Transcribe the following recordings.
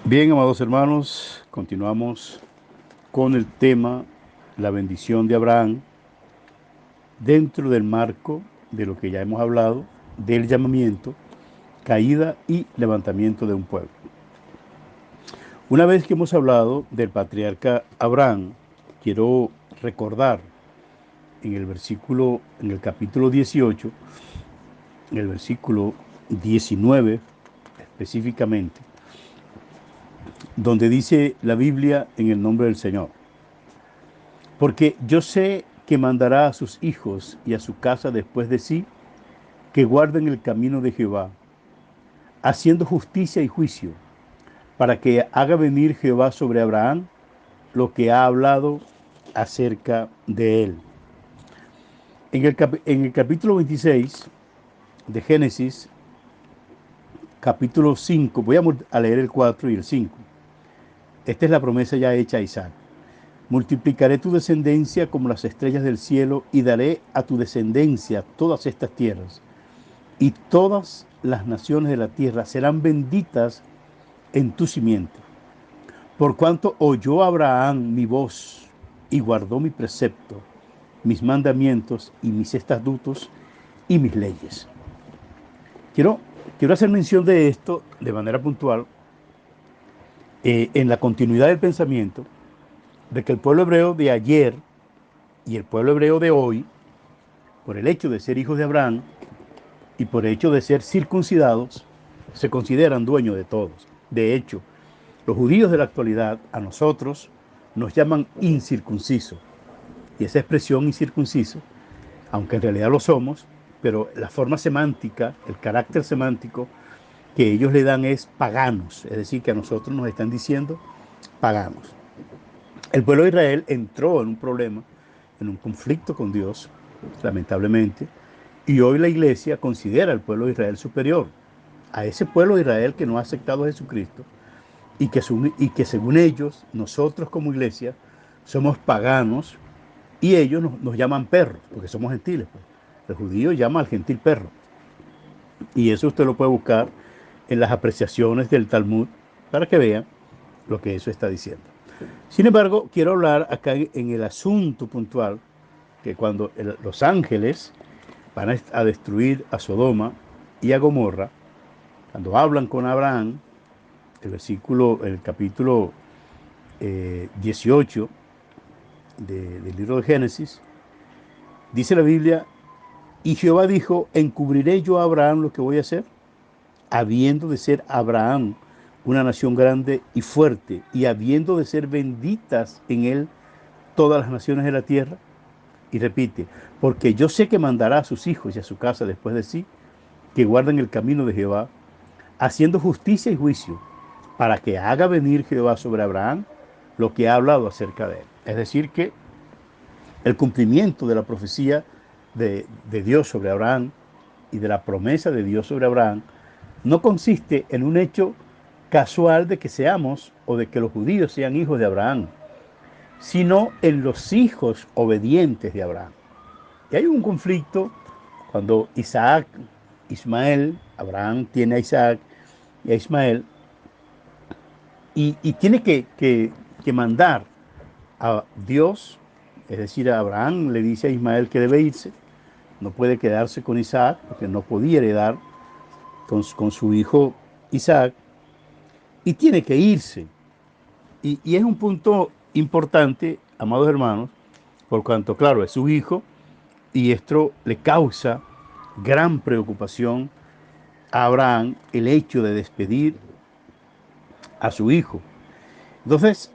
Bien, amados hermanos, continuamos con el tema la bendición de Abraham dentro del marco de lo que ya hemos hablado del llamamiento, caída y levantamiento de un pueblo. Una vez que hemos hablado del patriarca Abraham, quiero recordar en el capítulo 18, en el versículo 19 específicamente, donde dice la Biblia en el nombre del Señor. Porque yo sé que mandará a sus hijos y a su casa después de sí, que guarden el camino de Jehová, haciendo justicia y juicio, para que haga venir Jehová sobre Abraham lo que ha hablado acerca de él. En el capítulo 26 de Génesis, capítulo 5, voy a leer el 4 y el 5. Esta es la promesa ya hecha a Isaac. Multiplicaré tu descendencia como las estrellas del cielo y daré a tu descendencia todas estas tierras. Y todas las naciones de la tierra serán benditas en tu simiente. Por cuanto oyó Abraham mi voz y guardó mi precepto, mis mandamientos y mis estatutos y mis leyes. Quiero, quiero hacer mención de esto de manera puntual en la continuidad del pensamiento de que el pueblo hebreo de ayer y el pueblo hebreo de hoy, por el hecho de ser hijos de Abraham y por el hecho de ser circuncidados, se consideran dueños de todos. De hecho, los judíos de la actualidad a nosotros nos llaman incircuncisos. Y esa expresión incircunciso, aunque en realidad lo somos, pero la forma semántica, el carácter semántico que ellos le dan es paganos. Es decir, que a nosotros nos están diciendo paganos. El pueblo de Israel entró en un problema, en un conflicto con Dios, lamentablemente, y hoy la iglesia considera al pueblo de Israel superior a ese pueblo de Israel que no ha aceptado a Jesucristo y que según ellos, nosotros como iglesia, somos paganos y ellos nos llaman perros, porque somos gentiles. Pues. El judío llama al gentil perro. Y eso usted lo puede buscar en las apreciaciones del Talmud para que vean lo que eso está diciendo. Sin embargo, quiero hablar acá en el asunto puntual que cuando los ángeles van a destruir a Sodoma y a Gomorra, cuando hablan con Abraham, el capítulo 18 del libro de Génesis, dice la Biblia, y Jehová dijo, ¿encubriré yo a Abraham lo que voy a hacer? Habiendo de ser Abraham una nación grande y fuerte, y habiendo de ser benditas en él todas las naciones de la tierra. Y repite, porque yo sé que mandará a sus hijos y a su casa después de sí, que guarden el camino de Jehová, haciendo justicia y juicio, para que haga venir Jehová sobre Abraham lo que ha hablado acerca de él. Es decir, que el cumplimiento de la profecía de Dios sobre Abraham y de la promesa de Dios sobre Abraham no consiste en un hecho casual de que seamos o de que los judíos sean hijos de Abraham, sino en los hijos obedientes de Abraham. Y hay un conflicto cuando Ismael, Abraham tiene a Isaac y a Ismael, y tiene que mandar a Dios, es decir, a Abraham le dice a Ismael que debe irse, no puede quedarse con Isaac porque no podía heredar con su hijo Isaac, y tiene que irse. Y es un punto importante, amados hermanos, por cuanto, claro, es su hijo, y esto le causa gran preocupación a Abraham el hecho de despedir a su hijo. Entonces,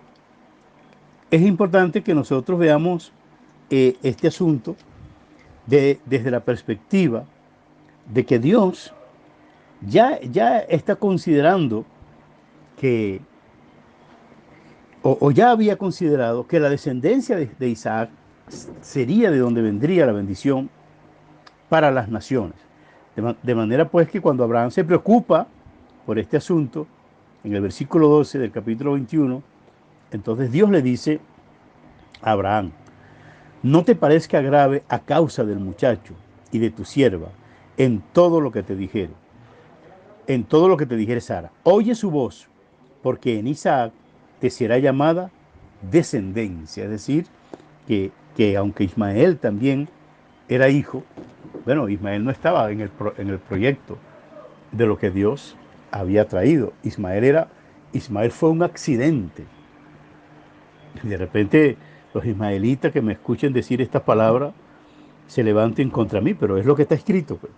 es importante que nosotros veamos este asunto desde la perspectiva de que Dios ya está considerando que, o ya había considerado que la descendencia de Isaac sería de donde vendría la bendición para las naciones. De manera pues que cuando Abraham se preocupa por este asunto, en el versículo 12 del capítulo 21, entonces Dios le dice a Abraham, no te parezca grave a causa del muchacho y de tu sierva en todo lo que te dijere, en todo lo que te dijere Sara. Oye su voz porque en Isaac te será llamada descendencia. Es decir, que aunque Ismael también era hijo, bueno, Ismael no estaba en el proyecto de lo que Dios había traído. Ismael fue un accidente. Y de repente los ismaelitas que me escuchen decir estas palabras se levanten contra mí, pero es lo que está escrito, pues.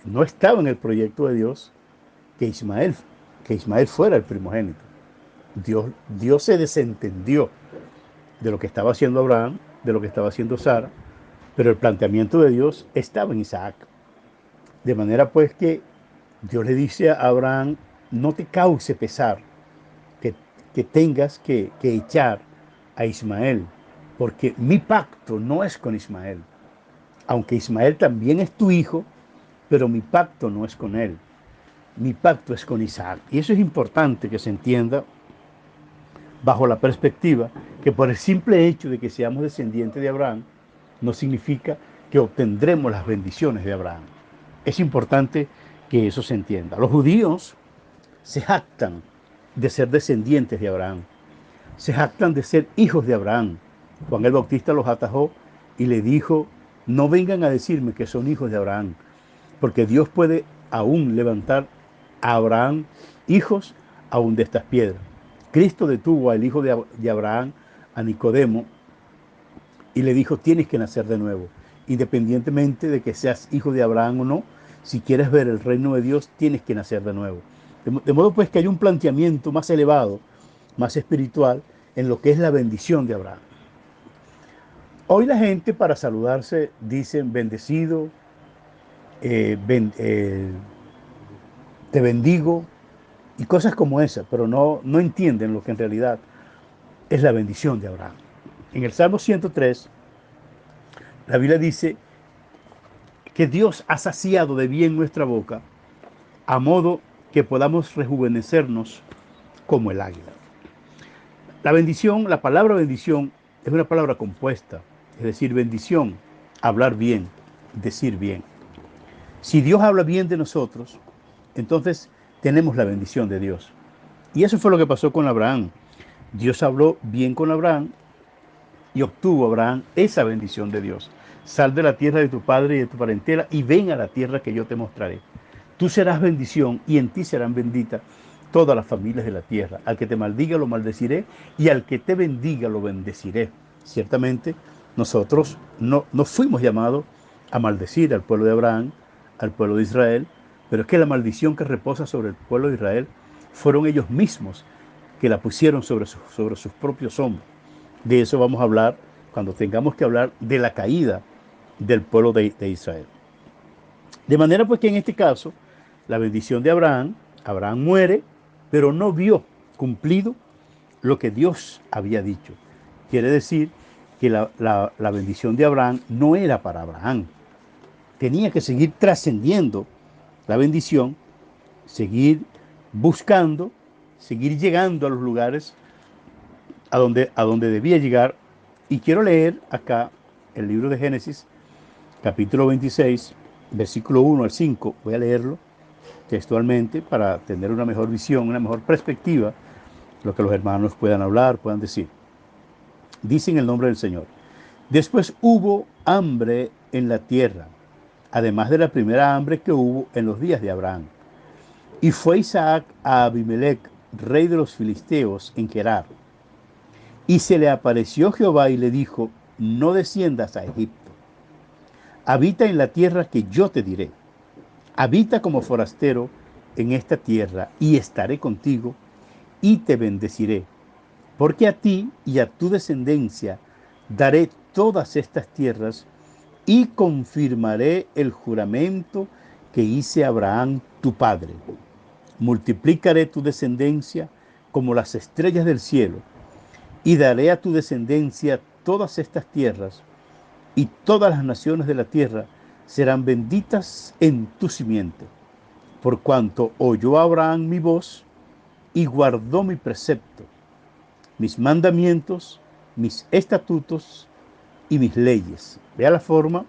No estaba en el proyecto de Dios que Ismael, que Ismael fuera el primogénito. Dios se desentendió de lo que estaba haciendo Abraham, de lo que estaba haciendo Sara, pero el planteamiento de Dios estaba en Isaac. De manera pues que Dios le dice a Abraham, no te cause pesar que, que tengas que echar a Ismael, porque mi pacto no es con Ismael. Aunque Ismael también es tu hijo, pero mi pacto no es con él. Mi pacto es con Isaac. Y eso es importante que se entienda bajo la perspectiva que por el simple hecho de que seamos descendientes de Abraham, no significa que obtendremos las bendiciones de Abraham. Es importante que eso se entienda. Los judíos se jactan de ser descendientes de Abraham, se jactan de ser hijos de Abraham. Juan el Bautista los atajó y le dijo, no vengan a decirme que son hijos de Abraham, porque Dios puede aún levantar a Abraham hijos aún de estas piedras. Cristo detuvo al hijo de Abraham, a Nicodemo, y le dijo, tienes que nacer de nuevo. Independientemente de que seas hijo de Abraham o no, si quieres ver el reino de Dios, tienes que nacer de nuevo. De modo pues que hay un planteamiento más elevado, más espiritual, en lo que es la bendición de Abraham. Hoy la gente para saludarse dicen bendecido, te bendigo, y cosas como esas, pero no entienden lo que en realidad es la bendición de Abraham. En el Salmo 103, la Biblia dice que Dios ha saciado de bien nuestra boca, a modo que podamos rejuvenecernos como el águila. La bendición, la palabra bendición, es una palabra compuesta, es decir, bendición, hablar bien, decir bien. Si Dios habla bien de nosotros, entonces tenemos la bendición de Dios. Y eso fue lo que pasó con Abraham. Dios habló bien con Abraham y obtuvo Abraham esa bendición de Dios. Sal de la tierra de tu padre y de tu parentela y ven a la tierra que yo te mostraré. Tú serás bendición y en ti serán benditas todas las familias de la tierra. Al que te maldiga lo maldeciré y al que te bendiga lo bendeciré. Ciertamente nosotros no fuimos llamados a maldecir al pueblo de Abraham, al pueblo de Israel, pero es que la maldición que reposa sobre el pueblo de Israel fueron ellos mismos que la pusieron sobre sus propios hombros. De eso vamos a hablar cuando tengamos que hablar de la caída del pueblo de Israel. De manera pues que en este caso, la bendición de Abraham, Abraham muere, pero no vio cumplido lo que Dios había dicho. Quiere decir que la bendición de Abraham no era para Abraham. Tenía que seguir trascendiendo la bendición, seguir buscando, seguir llegando a los lugares a donde debía llegar. Y quiero leer acá el libro de Génesis, capítulo 26, versículo 1 al 5. Voy a leerlo textualmente para tener una mejor visión, una mejor perspectiva, lo que los hermanos puedan hablar, puedan decir. Dice en el nombre del Señor. Después hubo hambre en la tierra, además de la primera hambre que hubo en los días de Abraham. Y fue Isaac a Abimelech, rey de los filisteos, en Gerar. Y se le apareció Jehová y le dijo, no desciendas a Egipto. Habita en la tierra que yo te diré. Habita como forastero en esta tierra y estaré contigo y te bendeciré. Porque a ti y a tu descendencia daré todas estas tierras y confirmaré el juramento que hice a Abraham tu padre. Multiplicaré tu descendencia como las estrellas del cielo y daré a tu descendencia todas estas tierras, y todas las naciones de la tierra serán benditas en tu simiente, por cuanto oyó Abraham mi voz y guardó mi precepto, mis mandamientos, mis estatutos y mis leyes. Vea la forma,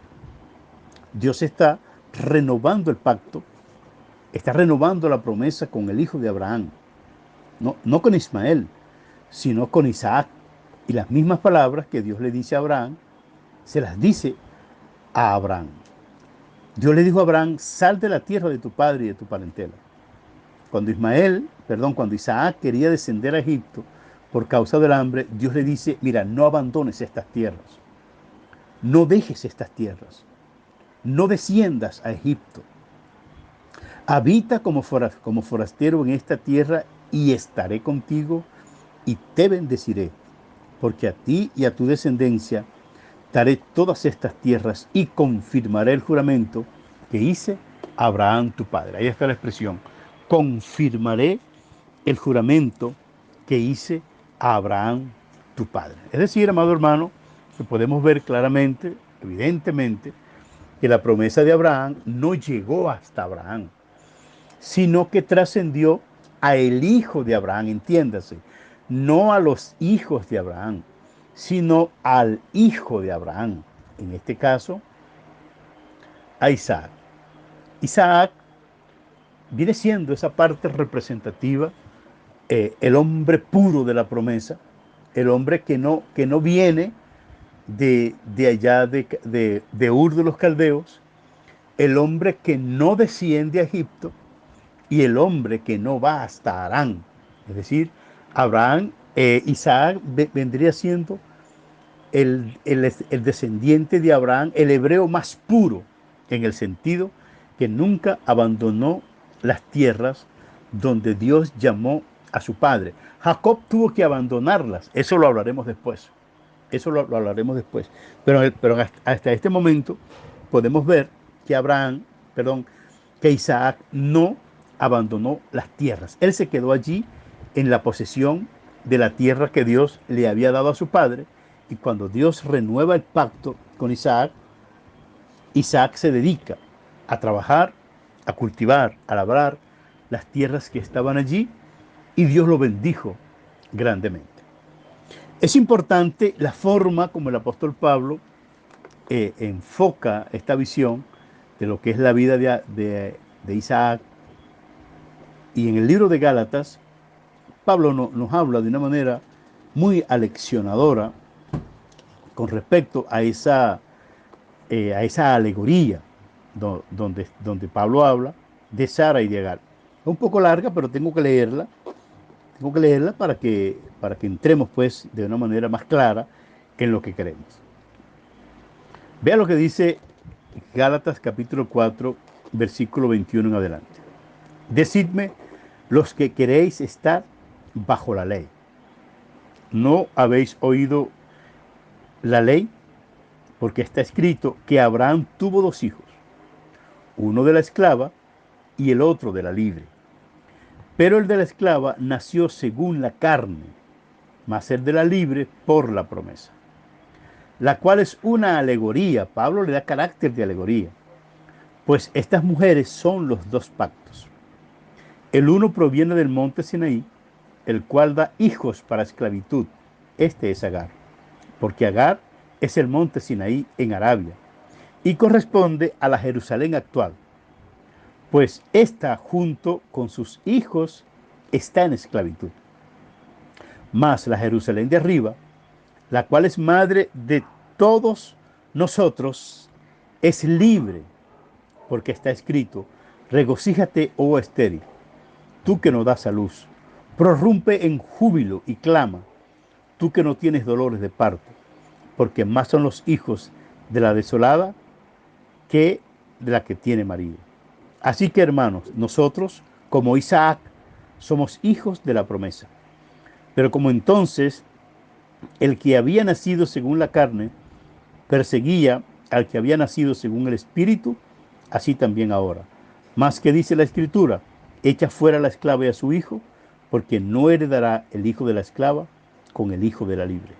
Dios está renovando el pacto, está renovando la promesa con el hijo de Abraham. no con Ismael, sino con Isaac. Y las mismas palabras que Dios le dice a Abraham, se las dice a Abraham. Dios le dijo a Abraham, sal de la tierra de tu padre y de tu parentela. Cuando Isaac quería descender a Egipto por causa del hambre, Dios le dice, mira, no abandones estas tierras, no dejes estas tierras, no desciendas a Egipto. Habita como forastero en esta tierra y estaré contigo y te bendeciré, porque a ti y a tu descendencia daré todas estas tierras y confirmaré el juramento que hice a Abraham tu padre. Ahí está la expresión. Confirmaré el juramento que hice a Abraham tu padre. Es decir, amado hermano, que podemos ver claramente, evidentemente, que la promesa de Abraham no llegó hasta Abraham, sino que trascendió a el hijo de Abraham, entiéndase, no a los hijos de Abraham, sino al hijo de Abraham, en este caso, a Isaac. Isaac viene siendo esa parte representativa, el hombre puro de la promesa, el hombre que no viene de allá de Ur de los Caldeos, el hombre que no desciende a Egipto y el hombre que no va hasta Harán. Es decir, Isaac vendría siendo el descendiente de Abraham, el hebreo más puro, en el sentido que nunca abandonó las tierras donde Dios llamó a su padre. Jacob tuvo que abandonarlas, eso lo hablaremos después. Eso lo hablaremos después. Pero hasta este momento podemos ver que que Isaac no abandonó las tierras. Él se quedó allí en la posesión de la tierra que Dios le había dado a su padre. Y cuando Dios renueva el pacto con Isaac, Isaac se dedica a trabajar, a cultivar, a labrar las tierras que estaban allí y Dios lo bendijo grandemente. Es importante la forma como el apóstol Pablo enfoca esta visión de lo que es la vida de Isaac. Y en el libro de Gálatas, Pablo nos habla de una manera muy aleccionadora con respecto a esa alegoría donde Pablo habla de Sara y de Agar. Es un poco larga, pero tengo que leerla para que entremos pues de una manera más clara en lo que queremos. Vea lo que dice Gálatas capítulo 4, versículo 21 en adelante. Decidme los que queréis estar bajo la ley. ¿No habéis oído la ley? Porque está escrito que Abraham tuvo dos hijos, uno de la esclava y el otro de la libre. Pero el de la esclava nació según la carne, mas el de la libre por la promesa, la cual es una alegoría. Pablo le da carácter de alegoría, pues estas mujeres son los dos pactos. El uno proviene del monte Sinaí, el cual da hijos para esclavitud. Este es Agar, porque Agar es el monte Sinaí en Arabia y corresponde a la Jerusalén actual, pues ésta junto con sus hijos está en esclavitud. Mas la Jerusalén de arriba, la cual es madre de todos nosotros, es libre, porque está escrito, regocíjate, oh estéril, tú que no das a luz, prorrumpe en júbilo y clama, tú que no tienes dolores de parto, porque más son los hijos de la desolada que de la que tiene marido. Así que, hermanos, nosotros, como Isaac, somos hijos de la promesa. Pero como entonces el que había nacido según la carne perseguía al que había nacido según el Espíritu, así también ahora. Más que dice la Escritura, echa fuera a la esclava y a su hijo, porque no heredará el hijo de la esclava con el hijo de la libre.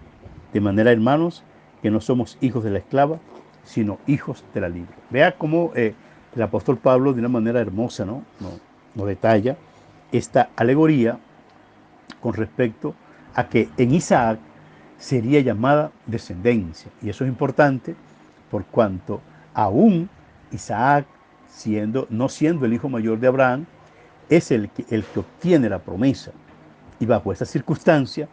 De manera, hermanos, que no somos hijos de la esclava, sino hijos de la libre. Vea cómo el apóstol Pablo, de una manera hermosa, nos detalla esta alegoría con respecto a que en Isaac sería llamada descendencia. Y eso es importante por cuanto aún Isaac, no siendo el hijo mayor de Abraham, es el que obtiene la promesa. Y bajo esa circunstancia,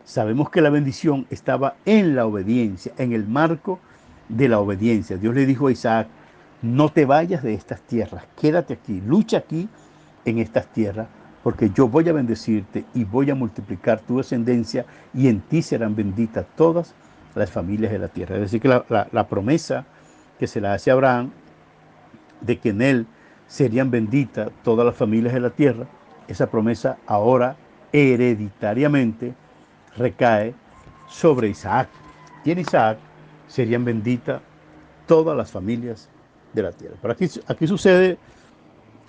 sabemos que la bendición estaba en la obediencia, en el marco de la obediencia. Dios le dijo a Isaac, no te vayas de estas tierras, quédate aquí, lucha aquí en estas tierras, porque yo voy a bendecirte y voy a multiplicar tu descendencia y en ti serán benditas todas las familias de la tierra. Es decir, que la promesa que se le hace a Abraham de que en él serían benditas todas las familias de la tierra, esa promesa ahora hereditariamente recae sobre Isaac. Y en Isaac serían benditas todas las familias de la tierra. Pero aquí sucede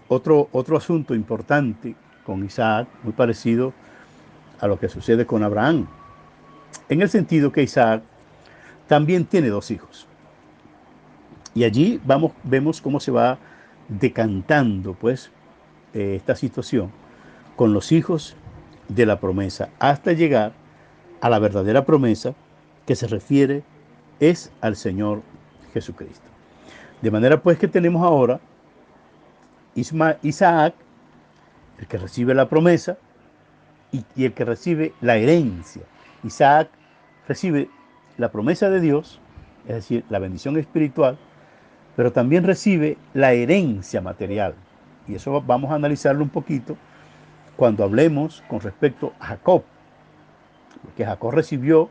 otro asunto importante con Isaac, muy parecido a lo que sucede con Abraham, en el sentido que Isaac también tiene dos hijos. Y allí vemos cómo se va decantando pues esta situación con los hijos de la promesa hasta llegar a la verdadera promesa que se refiere es al Señor Jesucristo. De manera pues que tenemos ahora Isaac, el que recibe la promesa y el que recibe la herencia. Isaac recibe la promesa de Dios, es decir, la bendición espiritual, pero también recibe la herencia material. Y eso vamos a analizarlo un poquito cuando hablemos con respecto a Jacob, porque Jacob recibió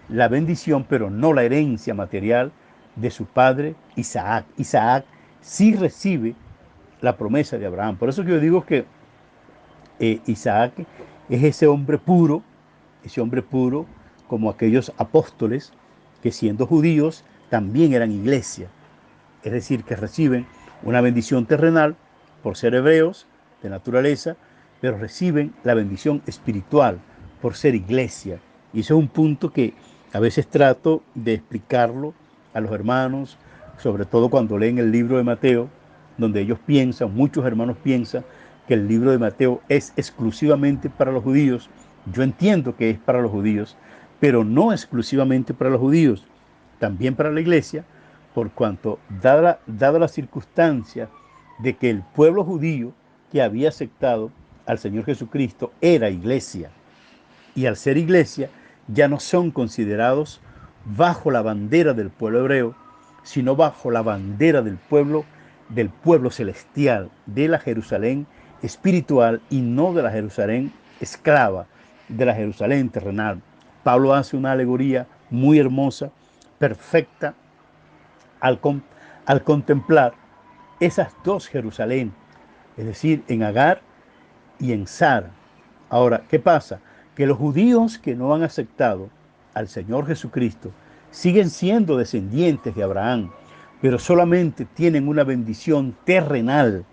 la bendición, pero no la herencia material de su padre Isaac. Isaac sí recibe la promesa de Abraham. Por eso que yo digo que Isaac es ese hombre puro como aquellos apóstoles que siendo judíos también eran iglesia. Es decir, que reciben una bendición terrenal por ser hebreos de naturaleza, pero reciben la bendición espiritual por ser iglesia. Y eso es un punto que a veces trato de explicarlo a los hermanos, sobre todo cuando leen el libro de Mateo, donde ellos piensan, muchos hermanos piensan, que el libro de Mateo es exclusivamente para los judíos. Yo entiendo que es para los judíos, pero no exclusivamente para los judíos, también para la iglesia, por cuanto, dada la circunstancia de que el pueblo judío que había aceptado al Señor Jesucristo era iglesia, y al ser iglesia ya no son considerados bajo la bandera del pueblo hebreo, sino bajo la bandera del pueblo celestial, de la Jerusalén espiritual y no de la Jerusalén esclava, de la Jerusalén terrenal. Pablo hace una alegoría muy hermosa, perfecta, al, al contemplar esas dos Jerusalén, es decir, en Agar y en Sara. Ahora, ¿qué pasa? Que los judíos que no han aceptado al Señor Jesucristo siguen siendo descendientes de Abraham, pero solamente tienen una bendición terrenal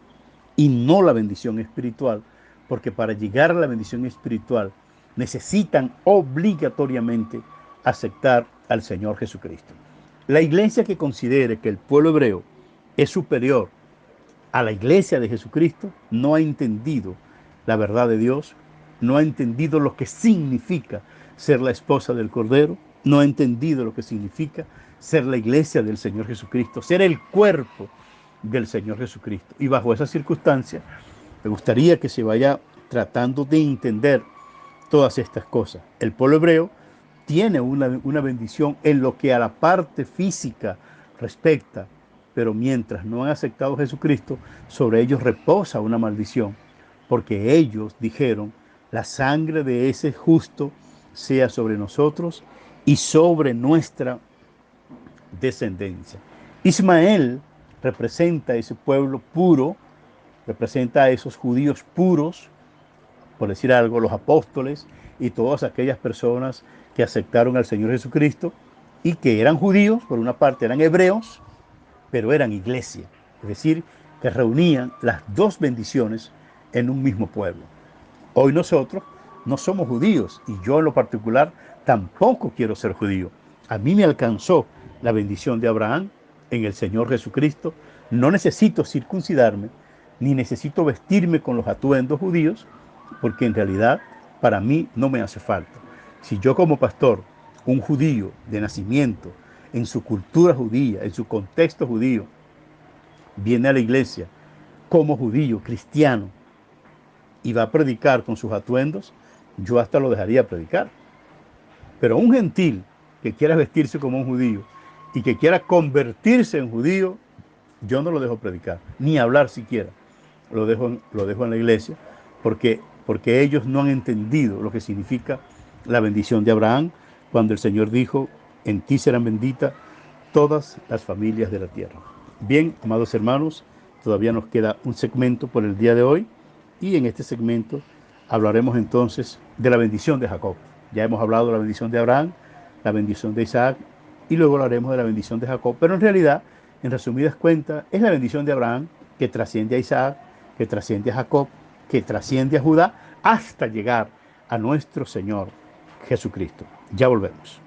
y no la bendición espiritual, porque para llegar a la bendición espiritual necesitan obligatoriamente aceptar al Señor Jesucristo. La iglesia que considere que el pueblo hebreo es superior a la iglesia de Jesucristo no ha entendido la verdad de Dios, no ha entendido lo que significa ser la esposa del Cordero, no ha entendido lo que significa ser la iglesia del Señor Jesucristo, ser el cuerpo del Señor Jesucristo. Y bajo esa circunstancia, me gustaría que se vaya tratando de entender todas estas cosas. El pueblo hebreo tiene una bendición en lo que a la parte física respecta, pero mientras no han aceptado a Jesucristo, sobre ellos reposa una maldición, porque ellos dijeron, la sangre de ese justo sea sobre nosotros y sobre nuestra descendencia. Ismael representa a ese pueblo puro, representa a esos judíos puros, por decir algo, los apóstoles y todas aquellas personas que aceptaron al Señor Jesucristo y que eran judíos, por una parte eran hebreos, pero eran iglesia, es decir, que reunían las dos bendiciones en un mismo pueblo. Hoy nosotros no somos judíos y yo en lo particular tampoco quiero ser judío. A mí me alcanzó la bendición de Abraham en el Señor Jesucristo. No necesito circuncidarme ni necesito vestirme con los atuendos judíos, porque en realidad para mí no me hace falta. Si yo como pastor, un judío de nacimiento, en su cultura judía, en su contexto judío, viene a la iglesia como judío, cristiano, y va a predicar con sus atuendos, yo hasta lo dejaría predicar. Pero un gentil que quiera vestirse como un judío y que quiera convertirse en judío, yo no lo dejo predicar, ni hablar siquiera. Lo dejo en la iglesia, porque ellos no han entendido lo que significa la bendición de Abraham, cuando el Señor dijo, en ti serán benditas todas las familias de la tierra. Bien, amados hermanos, todavía nos queda un segmento por el día de hoy, y en este segmento hablaremos entonces de la bendición de Jacob. Ya hemos hablado de la bendición de Abraham, la bendición de Isaac, y luego hablaremos de la bendición de Jacob. Pero en realidad, en resumidas cuentas, es la bendición de Abraham que trasciende a Isaac, que trasciende a Jacob, que trasciende a Judá, hasta llegar a nuestro Señor Jesucristo. Ya volvemos.